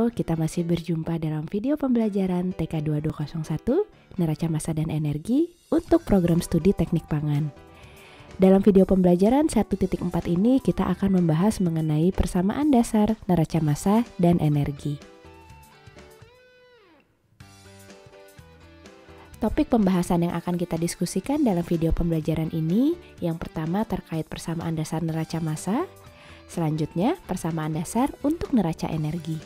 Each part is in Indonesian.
Halo, kita masih berjumpa dalam video pembelajaran TK2201 Neraca Massa dan Energi untuk program studi teknik pangan. Dalam video pembelajaran 1.4 ini kita akan membahas mengenai persamaan dasar neraca massa dan energi. Topik pembahasan yang akan kita diskusikan dalam video pembelajaran ini yang pertama terkait persamaan dasar neraca massa, selanjutnya persamaan dasar untuk neraca energi.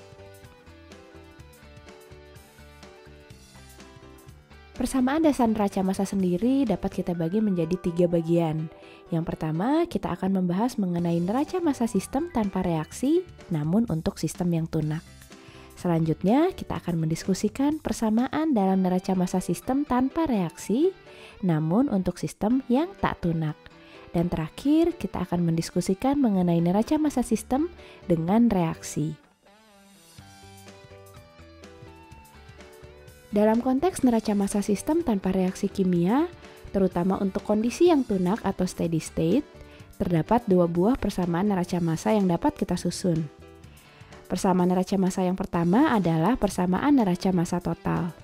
Persamaan dasar neraca massa sendiri dapat kita bagi menjadi 3 bagian. Yang pertama, kita akan membahas mengenai neraca massa sistem tanpa reaksi, namun untuk sistem yang tunak. Selanjutnya, kita akan mendiskusikan persamaan dalam neraca massa sistem tanpa reaksi, namun untuk sistem yang tak tunak. Dan terakhir, kita akan mendiskusikan mengenai neraca massa sistem dengan reaksi. Dalam konteks neraca massa sistem tanpa reaksi kimia, terutama untuk kondisi yang tunak atau steady state, terdapat 2 buah persamaan neraca massa yang dapat kita susun. Persamaan neraca massa yang pertama adalah persamaan neraca massa total.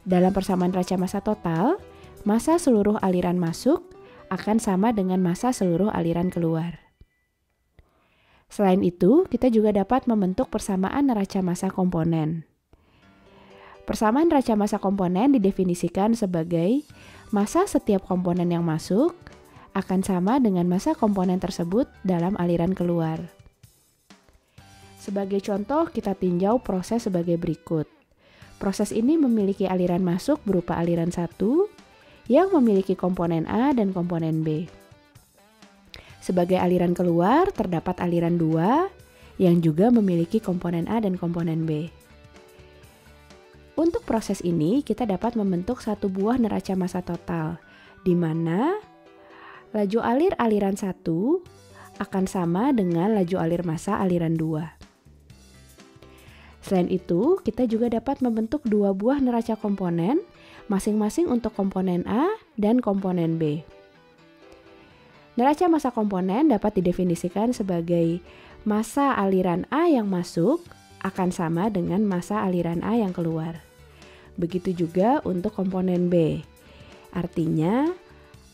Dalam persamaan neraca massa total, massa seluruh aliran masuk akan sama dengan massa seluruh aliran keluar. Selain itu, kita juga dapat membentuk persamaan neraca massa komponen. Persamaan neraca massa komponen didefinisikan sebagai massa setiap komponen yang masuk akan sama dengan massa komponen tersebut dalam aliran keluar. Sebagai contoh, kita tinjau proses sebagai berikut. Proses ini memiliki aliran masuk berupa aliran 1 yang memiliki komponen A dan komponen B. Sebagai aliran keluar, terdapat aliran 2 yang juga memiliki komponen A dan komponen B. Untuk proses ini, kita dapat membentuk satu buah neraca massa total, di mana laju alir aliran 1 akan sama dengan laju alir massa aliran 2. Selain itu, kita juga dapat membentuk 2 buah neraca komponen, masing-masing untuk komponen A dan komponen B. Neraca massa komponen dapat didefinisikan sebagai massa aliran A yang masuk akan sama dengan massa aliran A yang keluar. Begitu juga untuk komponen B. Artinya,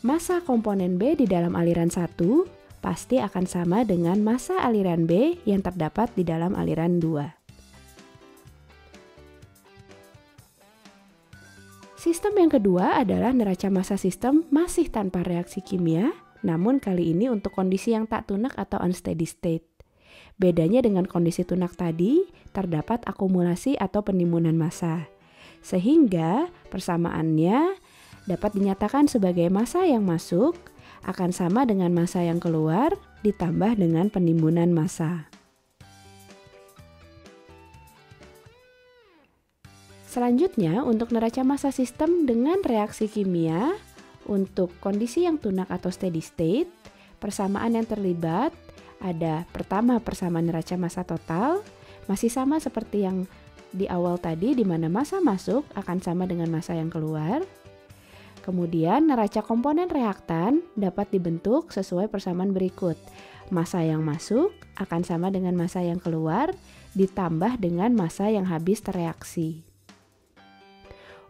massa komponen B di dalam aliran 1 pasti akan sama dengan massa aliran B yang terdapat di dalam aliran 2. Sistem yang kedua adalah neraca massa sistem masih tanpa reaksi kimia, namun kali ini untuk kondisi yang tak tunak atau unsteady state. Bedanya dengan kondisi tunak tadi, terdapat akumulasi atau penimbunan massa. Sehingga persamaannya dapat dinyatakan sebagai massa yang masuk akan sama dengan massa yang keluar ditambah dengan penimbunan massa. Selanjutnya, untuk neraca massa sistem dengan reaksi kimia, untuk kondisi yang tunak atau steady state, persamaan yang terlibat ada pertama persamaan neraca massa total, masih sama seperti yang di awal tadi di mana massa masuk akan sama dengan massa yang keluar. Kemudian neraca komponen reaktan dapat dibentuk sesuai persamaan berikut. Massa yang masuk akan sama dengan massa yang keluar ditambah dengan massa yang habis tereaksi.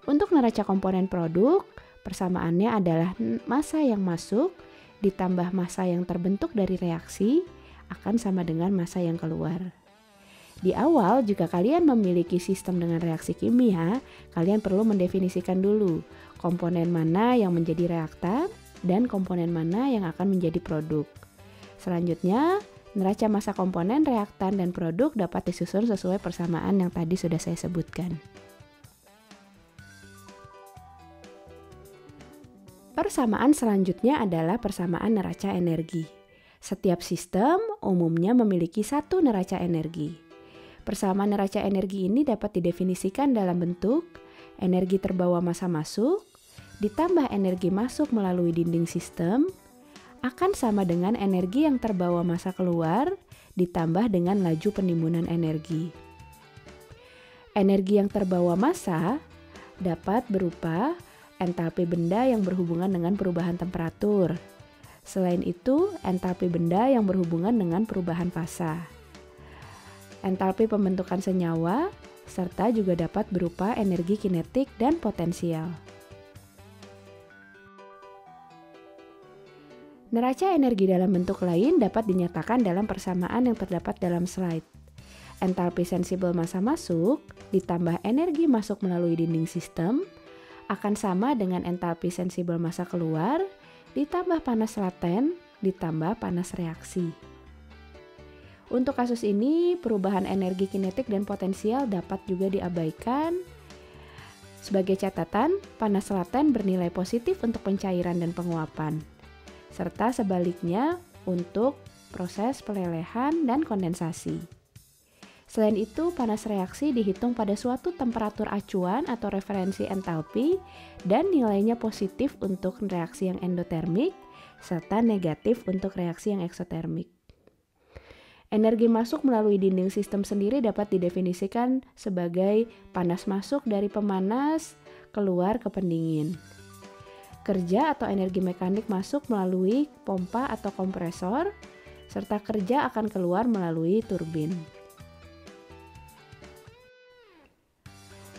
Untuk neraca komponen produk, persamaannya adalah massa yang masuk ditambah massa yang terbentuk dari reaksi akan sama dengan massa yang keluar. Di awal, jika kalian memiliki sistem dengan reaksi kimia, kalian perlu mendefinisikan dulu komponen mana yang menjadi reaktan dan komponen mana yang akan menjadi produk. Selanjutnya, neraca massa komponen, reaktan, dan produk dapat disusun sesuai persamaan yang tadi sudah saya sebutkan. Persamaan selanjutnya adalah persamaan neraca energi. Setiap sistem umumnya memiliki satu neraca energi. Persamaan neraca energi ini dapat didefinisikan dalam bentuk energi terbawa massa masuk ditambah energi masuk melalui dinding sistem akan sama dengan energi yang terbawa massa keluar ditambah dengan laju penimbunan energi. Energi yang terbawa massa dapat berupa entalpi benda yang berhubungan dengan perubahan temperatur. Selain itu, entalpi benda yang berhubungan dengan perubahan fasa. entalpi pembentukan senyawa, serta juga dapat berupa energi kinetik dan potensial. Neraca energi dalam bentuk lain dapat dinyatakan dalam persamaan yang terdapat dalam slide. Entalpi sensibel massa masuk ditambah energi masuk melalui dinding sistem akan sama dengan entalpi sensibel massa keluar ditambah panas laten ditambah panas reaksi. Untuk kasus ini, perubahan energi kinetik dan potensial dapat juga diabaikan. Sebagai catatan, panas laten bernilai positif untuk pencairan dan penguapan, serta sebaliknya untuk proses pelelehan dan kondensasi. Selain itu, panas reaksi dihitung pada suatu temperatur acuan atau referensi entalpi dan nilainya positif untuk reaksi yang endotermik serta negatif untuk reaksi yang eksotermik. Energi masuk melalui dinding sistem sendiri dapat didefinisikan sebagai panas masuk dari pemanas keluar ke pendingin. Kerja atau energi mekanik masuk melalui pompa atau kompresor, serta kerja akan keluar melalui turbin.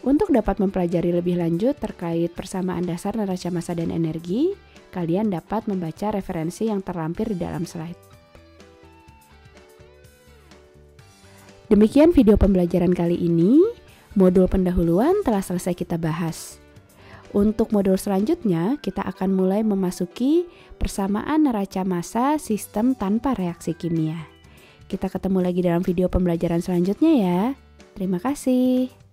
Untuk dapat mempelajari lebih lanjut terkait persamaan dasar neraca massa dan energi, kalian dapat membaca referensi yang terlampir di dalam slide. Demikian video pembelajaran kali ini. Modul pendahuluan telah selesai kita bahas. Untuk modul selanjutnya, kita akan mulai memasuki persamaan neraca massa sistem tanpa reaksi kimia. Kita ketemu lagi dalam video pembelajaran selanjutnya ya. Terima kasih.